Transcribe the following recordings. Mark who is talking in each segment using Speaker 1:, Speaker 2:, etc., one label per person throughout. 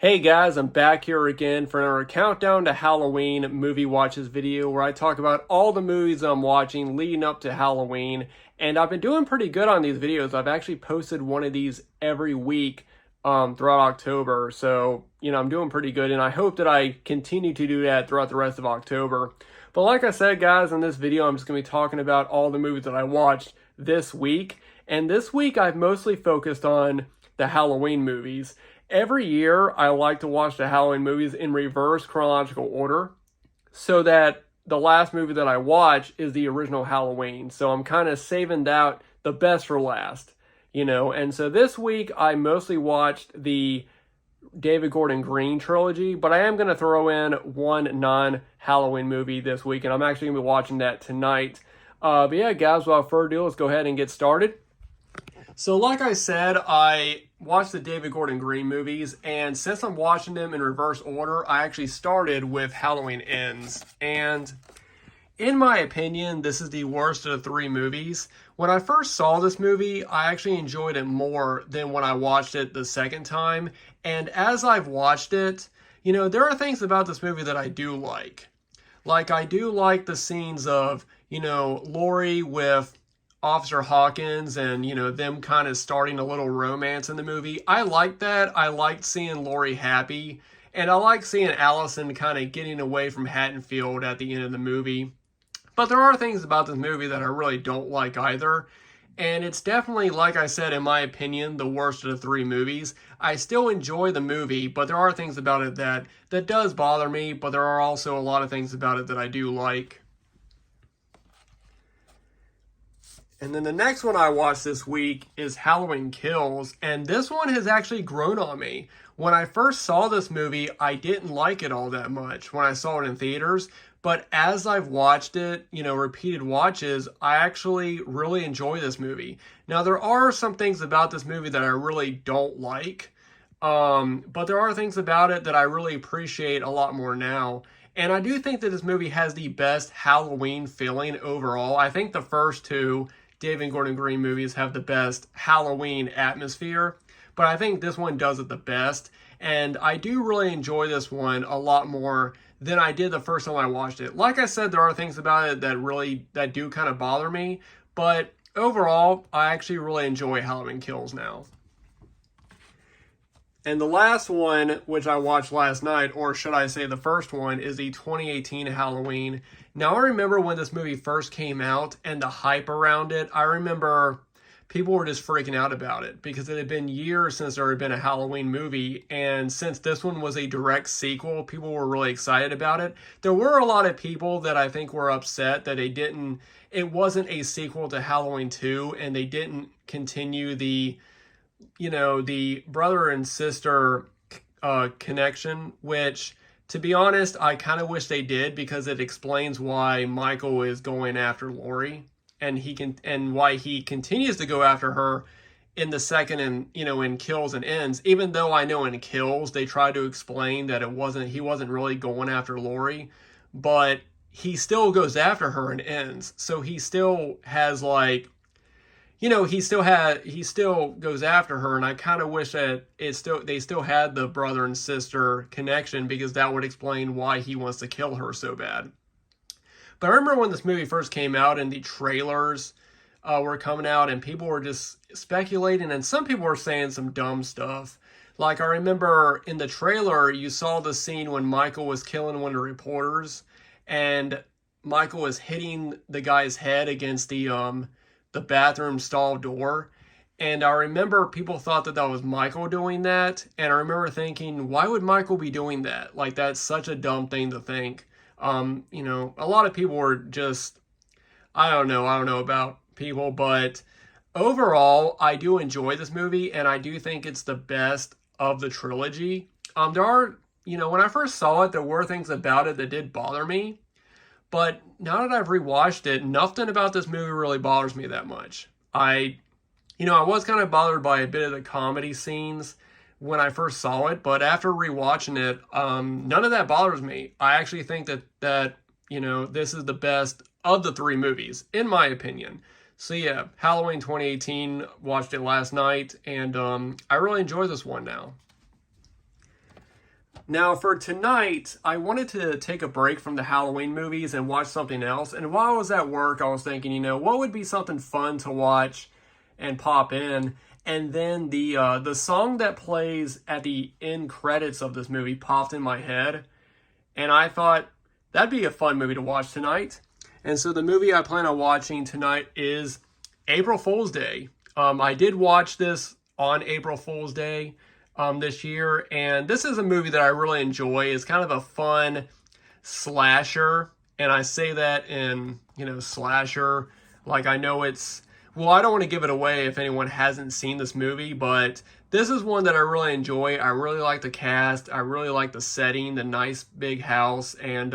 Speaker 1: Hey guys, I'm back here again for another countdown to Halloween movie watches video where I talk about all the movies I'm watching leading up to Halloween. And I've been doing pretty good on these videos. I've actually posted one of these every week throughout October. So, I'm doing pretty good and I hope that I continue to do that throughout the rest of October. But like I said, guys, in this video, I'm just going to be talking about all the movies that I watched this week. And this week, I've mostly focused on the Halloween movies. Every year, I like to watch the Halloween movies in reverse chronological order so that the last movie that I watch is the original Halloween. So I'm kind of saving that the best for last. And so this week, I mostly watched the David Gordon Green trilogy, but I am going to throw in one non-Halloween movie this week, and I'm actually going to be watching that tonight. But yeah, guys, without further ado, let's go ahead and get started. So like I said, I watched the David Gordon Green movies, and since I'm watching them in reverse order, I actually started with Halloween Ends. And in my opinion, this is the worst of the three movies. When I first saw this movie, I actually enjoyed it more than when I watched it the second time. And as I've watched it, there are things about this movie that I do like. Like, I do like the scenes of, Laurie with Officer Hawkins and, them kind of starting a little romance in the movie. I like that. I liked seeing Laurie happy. And I like seeing Allison kind of getting away from Haddonfield at the end of the movie. But there are things about this movie that I really don't like either. And it's definitely, like I said, in my opinion, the worst of the three movies. I still enjoy the movie, but there are things about it that does bother me. But there are also a lot of things about it that I do like. And then the next one I watched this week is Halloween Kills, and this one has actually grown on me. When I first saw this movie, I didn't like it all that much when I saw it in theaters, but as I've watched it, repeated watches, I actually really enjoy this movie. Now, there are some things about this movie that I really don't like, but there are things about it that I really appreciate a lot more now. And I do think that this movie has the best Halloween feeling overall. I think the first two David Gordon Green movies have the best Halloween atmosphere, but I think this one does it the best. And I do really enjoy this one a lot more than I did the first time I watched it. Like I said, there are things about it that do kind of bother me, but overall, I actually really enjoy Halloween Kills now. And the last one, which I watched last night, or should I say the first one, is the 2018 Halloween. Now, I remember when this movie first came out and the hype around it. I remember people were just freaking out about it because it had been years since there had been a Halloween movie. And since this one was a direct sequel, people were really excited about it. There were a lot of people that I think were upset that it wasn't a sequel to Halloween 2 and they didn't continue the brother and sister connection, which, to be honest, I kind of wish they did because it explains why Michael is going after Laurie and why he continues to go after her in the second and, in Kills and Ends, even though I know in Kills they try to explain that he wasn't really going after Laurie, but he still goes after her in Ends. So he still has he still goes after her, and I kind of wish that they still had the brother and sister connection because that would explain why he wants to kill her so bad. But I remember when this movie first came out and the trailers were coming out and people were just speculating and some people were saying some dumb stuff. Like I remember in the trailer, you saw the scene when Michael was killing one of the reporters and Michael was hitting the guy's head against the bathroom stall door. And I remember people thought that was Michael doing that. And I remember thinking, why would Michael be doing that? Like, that's such a dumb thing to think. A lot of people were just, I don't know about people, but overall, I do enjoy this movie. And I do think it's the best of the trilogy. There are, when I first saw it, there were things about it that did bother me. But now that I've rewatched it, nothing about this movie really bothers me that much. I was kind of bothered by a bit of the comedy scenes when I first saw it, but after rewatching it, none of that bothers me. I actually think that this is the best of the three movies, in my opinion. So yeah, Halloween 2018, watched it last night, and I really enjoy this one now. Now, for tonight, I wanted to take a break from the Halloween movies and watch something else. And while I was at work, I was thinking, what would be something fun to watch and pop in? And then the song that plays at the end credits of this movie popped in my head. And I thought, that'd be a fun movie to watch tonight. And so the movie I plan on watching tonight is April Fool's Day. I did watch this on April Fool's Day this year, and this is a movie that I really enjoy. It's kind of a fun slasher, and I say that in, slasher, like I know it's, well, I don't want to give it away if anyone hasn't seen this movie, but this is one that I really enjoy. I really like the cast. I really like the setting, the nice big house, and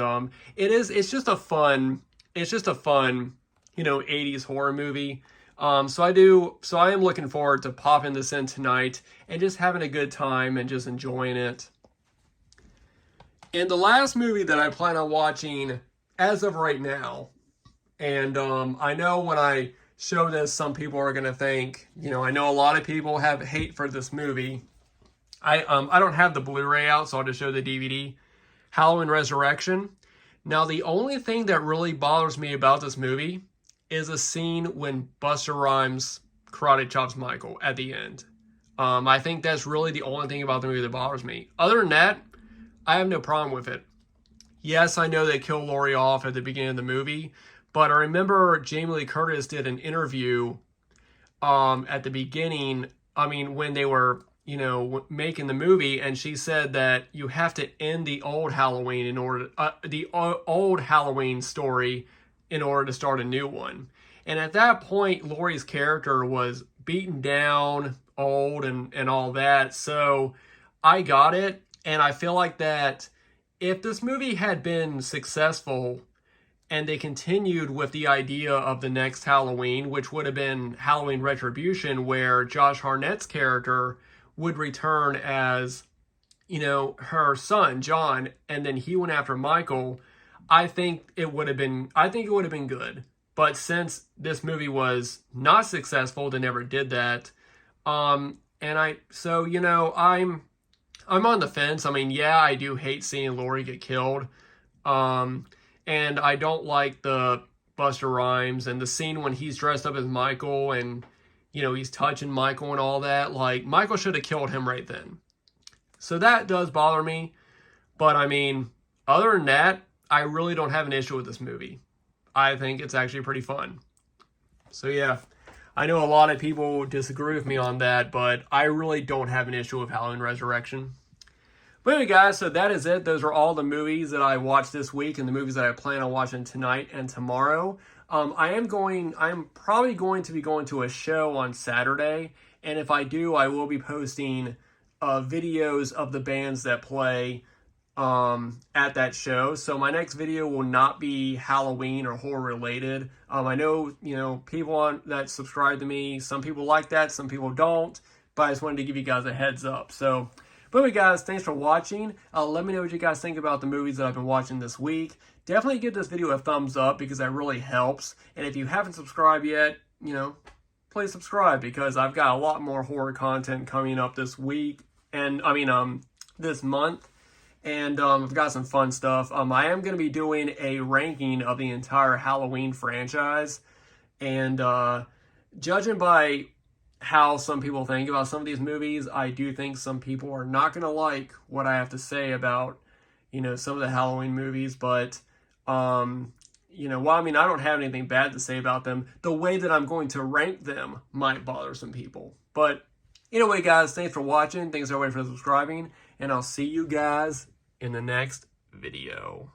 Speaker 1: it's just a fun, 80s horror movie. So I am looking forward to popping this in tonight and just having a good time and just enjoying it. And the last movie that I plan on watching as of right now, and I know when I show this, some people are going to think, I know a lot of people have hate for this movie. I don't have the Blu-ray out, so I'll just show the DVD. Halloween Resurrection. Now, the only thing that really bothers me about this movie is a scene when Busta Rhymes karate chops Michael at the end. I think that's really the only thing about the movie that bothers me. Other than that, I have no problem with it. Yes, I know they kill Laurie off at the beginning of the movie, but I remember Jamie Lee Curtis did an interview at the beginning, when they were, making the movie, and she said that you have to end the old Halloween old Halloween story in order to start a new one. And at that point, Laurie's character was beaten down, old, and all that. So I got it. And I feel like that if this movie had been successful and they continued with the idea of the next Halloween, which would have been Halloween Retribution, where Josh Hartnett's character would return as, her son, John, and then he went after Michael, I think it would have been good. But since this movie was not successful, they never did that. I'm on the fence. I do hate seeing Laurie get killed. And I don't like the Busta Rhymes and the scene when he's dressed up as Michael and, he's touching Michael and all that. Like, Michael should have killed him right then. So that does bother me. But other than that, I really don't have an issue with this movie. I think it's actually pretty fun. So yeah, I know a lot of people disagree with me on that, but I really don't have an issue with Halloween Resurrection. But anyway, guys, so that is it. Those are all the movies that I watched this week and the movies that I plan on watching tonight and tomorrow. I'm probably going to be going to a show on Saturday, and if I do, I will be posting videos of the bands that play at that show. So my next video will not be Halloween or horror related. I know, people that subscribe to me, some people like that, some people don't, but I just wanted to give you guys a heads up. So, but anyway, guys, thanks for watching. Let me know what you guys think about the movies that I've been watching this week. Definitely give this video a thumbs up because that really helps. And if you haven't subscribed yet, please subscribe because I've got a lot more horror content coming up this week and this month. And I've got some fun stuff. I am going to be doing a ranking of the entire Halloween franchise. And judging by how some people think about some of these movies, I do think some people are not going to like what I have to say about, some of the Halloween movies. But, I don't have anything bad to say about them. The way that I'm going to rank them might bother some people. But anyway, guys, thanks for watching. Thanks everybody for subscribing. And I'll see you guys in the next video.